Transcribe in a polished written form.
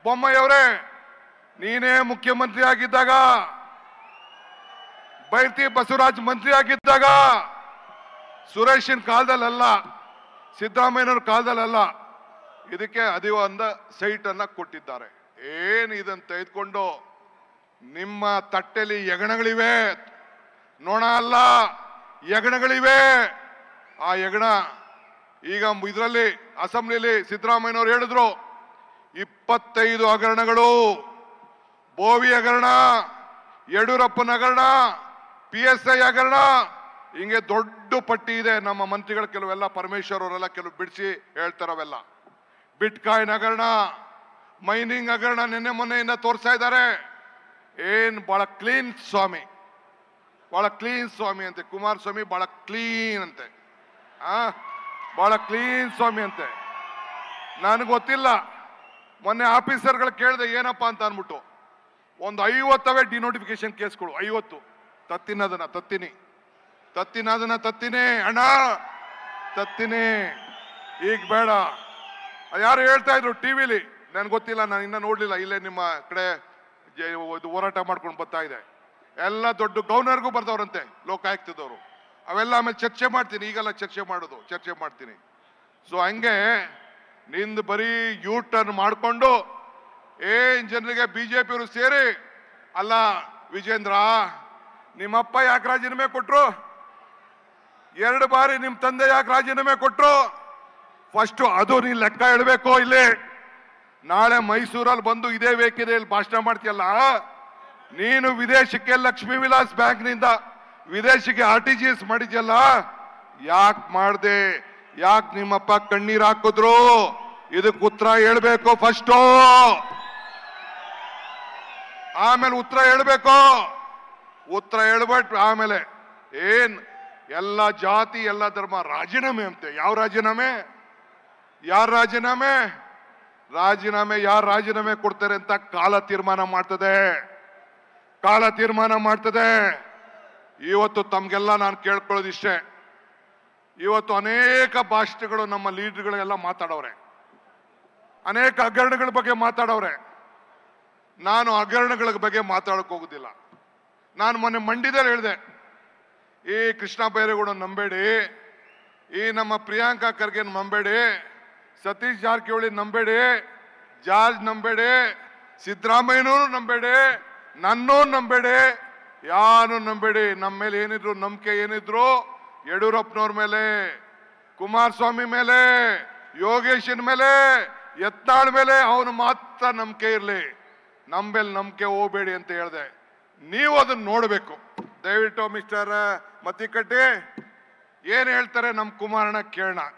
ಬೊಮ್ಮಾಯಿಯವರೇ, ನೀನೇ ಮುಖ್ಯಮಂತ್ರಿ ಆಗಿದ್ದಾಗ, ಬೈರತಿ ಬಸವರಾಜ್ ಮಂತ್ರಿ ಆಗಿದ್ದಾಗ, ಸುರೇಶನ್ ಕಾಲದಲ್ಲ, ಸಿದ್ದರಾಮಯ್ಯನವ್ರ ಕಾಲದಲ್ಲ, ಇದಕ್ಕೆ ಒಂದು ಸೈಟ್ ಅನ್ನ ಕೊಟ್ಟಿದ್ದಾರೆ. ಏನ್ ಇದನ್ನ ತೆಗೆದುಕೊಂಡು ನಿಮ್ಮ ತಟ್ಟೆಲಿ ಯಗಣಗಳಿವೆ, ನೋಣ ಅಲ್ಲ, ಯಗಣಗಳಿವೆ. ಆ ಯಗಣ ಈಗ ಇದರಲ್ಲಿ ಅಸೆಂಬ್ಲಿಲಿ ಸಿದ್ದರಾಮಯ್ಯನವರು ಹೇಳಿದ್ರು 25 ಹಗರಣಗಳು, ಬೋವಿ ಹಗರಣ, ಯಡಿಯೂರಪ್ಪನ ಹಗರಣ, PSI ಹಗರಣ, ಹಿಂಗೆ ದೊಡ್ಡ ಪಟ್ಟಿ ಇದೆ. ನಮ್ಮ ಮಂತ್ರಿಗಳು ಕೆಲವೆಲ್ಲ, ಪರಮೇಶ್ವರ್ ಅವರೆಲ್ಲ ಕೆಲವು ಬಿಡಿಸಿ ಹೇಳ್ತಾರವೆಲ್ಲ. ಬಿಟ್ಕಾಯಿನ್ ಹಗರಣ, ಮೈನಿಂಗ್ ಹಗರಣ ನಿನ್ನೆ ಮೊನ್ನೆಯಿಂದ ತೋರಿಸ್ತಾ ಇದ್ದಾರೆ. ಏನ್ ಬಹಳ ಕ್ಲೀನ್ ಸ್ವಾಮಿ, ಬಹಳ ಕ್ಲೀನ್ ಸ್ವಾಮಿ ಅಂತೆ. ಕುಮಾರಸ್ವಾಮಿ ಬಹಳ ಕ್ಲೀನ್ ಅಂತೆ, ಬಹಳ ಕ್ಲೀನ್ ಸ್ವಾಮಿ ಅಂತೆ. ನನಗೆ ಗೊತ್ತಿಲ್ಲ, ಮೊನ್ನೆ ಆಫೀಸರ್ಗಳು ಕೇಳಿದೆ ಏನಪ್ಪಾ ಅಂತ ಅನ್ಬಿಟ್ಟು, ಒಂದು 50 ಡಿನೋಟಿಫಿಕೇಶನ್ ಕೇಸ್ಗಳು, 50. ತತ್ತಿನಿ ಅಣ್ಣ, ತತ್ತಿನಿ, ಈಗ ಬೇಡ. ಯಾರು ಹೇಳ್ತಾ ಇದ್ರು ಟಿವಿಲಿ, ನನ್ಗೆ ಗೊತ್ತಿಲ್ಲ, ನಾನು ಇನ್ನ ನೋಡ್ಲಿಲ್ಲ. ಇಲ್ಲೇ ನಿಮ್ಮ ಕಡೆ ಹೋರಾಟ ಮಾಡ್ಕೊಂಡು ಬರ್ತಾ ಇದೆ. ಎಲ್ಲ ದೊಡ್ಡ ಗವರ್ನರ್ಗೂ ಬರ್ದವ್ರಂತೆ ಲೋಕಾಯುಕ್ತದವರು. ಅವೆಲ್ಲ ಆಮೇಲೆ ಚರ್ಚೆ ಮಾಡ್ತೀನಿ, ಈಗೆಲ್ಲ ಚರ್ಚೆ ಮಾಡ್ತೀನಿ. ಸೊ ಹಂಗೆ ನಿಂದು ಬರೀ ಯೂ ಟರ್ನ್ ಮಾಡಿಕೊಂಡು ಜನರಿಗೆ ಬಿಜೆಪಿಯವರು ಸೇರಿ, ಅಲ್ಲ ವಿಜೇಂದ್ರ, ನಿಮ್ಮಪ್ಪ ಯಾಕೆ ರಾಜೀನಾಮೆ ಕೊಟ್ರು, 2 ಬಾರಿ ನಿಮ್ಮ ತಂದೆ ಯಾಕೆ ರಾಜೀನಾಮೆ ಕೊಟ್ರು, ಫಸ್ಟ್ ಅದು ನೀನ್ ಲೆಕ್ಕ ಹೇಳ್ಬೇಕು. ಇಲ್ಲಿ ನಾಳೆ ಮೈಸೂರಲ್ಲಿ ಬಂದು ಇದೇ ವೇದಿಕೆಯಲ್ಲಿ ಭಾಷಣ ಮಾಡ್ತೀಯಲ್ಲ, ನೀನು ವಿದೇಶಕ್ಕೆ ಲಕ್ಷ್ಮೀ ವಿಲಾಸ್ ಬ್ಯಾಂಕ್ನಿಂದ ವಿದೇಶಕ್ಕೆ RTGS ಮಾಡಿದ್ಯಲ್ಲ, ಯಾಕೆ ಮಾಡ್ದೆ, ಯಾಕೆ ನಿಮ್ಮಪ್ಪ ಕಣ್ಣೀರ್ ಹಾಕಿದ್ರು, ಇದಕ್ಕೆ ಉತ್ತರ ಹೇಳ್ಬೇಕು ಫಸ್ಟು. ಆಮೇಲೆ ಉತ್ತರ ಹೇಳ್ಬೇಕು, ಉತ್ತರ ಹೇಳ್ಬಿಟ್ಟು ಆಮೇಲೆ ಏನ್ ಎಲ್ಲ ಜಾತಿ ಎಲ್ಲ ಧರ್ಮ ರಾಜೀನಾಮೆ ಅಂತೆ. ಯಾವ ರಾಜೀನಾಮೆ, ಯಾರ ರಾಜೀನಾಮೆ, ಯಾರು ರಾಜೀನಾಮೆ ಕೊಡ್ತಾರೆ ಅಂತ ಕಾಲ ತೀರ್ಮಾನ ಮಾಡ್ತದೆ. ಇವತ್ತು ತಮ್ಗೆಲ್ಲ ನಾನು ಕೇಳ್ಕೊಳ್ಳೋದಿಷ್ಟೇ, ಇವತ್ತು ಅನೇಕ ಭಾಷೆಗಳು ನಮ್ಮ ಲೀಡರ್ಗಳೆಲ್ಲ ಮಾತಾಡವ್ರೆ, ಅನೇಕ ಹಗರಣಗಳ ಬಗ್ಗೆ ಮಾತಾಡವ್ರೆ. ನಾನು ಹಗರಣಗಳ ಬಗ್ಗೆ ಮಾತಾಡಕ್ ಹೋಗುದಿಲ್ಲ. ನಾನು ಮೊನ್ನೆ ಮಂಡ್ಯದಲ್ಲಿ ಹೇಳಿದೆ, ಈ ಕೃಷ್ಣ ಬೈರೇಗೌಡ ನಂಬೇಡಿ, ಈ ನಮ್ಮ ಪ್ರಿಯಾಂಕಾ ಖರ್ಗೆ ನಂಬೇಡಿ, ಸತೀಶ್ ಜಾರಕಿಹೊಳಿ ನಂಬೇಡಿ, ಜಾರ್ಜ್ ನಂಬೇಡಿ, ಸಿದ್ದರಾಮಯ್ಯನೂ ನಂಬೇಡಿ, ನನ್ನೂ ನಂಬೇಡಿ, ಯಾರು ನಂಬೇಡಿ. ನಮ್ಮ ಮೇಲೆ ಏನಿದ್ರು ನಂಬಿಕೆ ಏನಿದ್ರು ಯಡಿಯೂರಪ್ಪನವ್ರ ಮೇಲೆ, ಕುಮಾರಸ್ವಾಮಿ ಮೇಲೆ, ಯೋಗೇಶನ್ ಮೇಲೆ, ಯತ್ನಾಳ್ ಮೇಲೆ ಅವನು ಮಾತ್ರ ನಂಬಿಕೆ ಇರಲಿ, ನಮ್ಮ ಮೇಲೆ ನಂಬಿಕೆ ಹೋಗ್ಬೇಡಿ ಅಂತ ಹೇಳಿದೆ. ನೀವು ಅದನ್ನ ನೋಡ್ಬೇಕು ದಯವಿಟ್ಟು. ಮಿಸ್ಟರ್ ಮತ್ತಿಕಟ್ಟಿ ಏನ್ ಹೇಳ್ತಾರೆ ನಮ್ಮ ಕುಮಾರಣ್ಣ ಕೇಳೋಣ.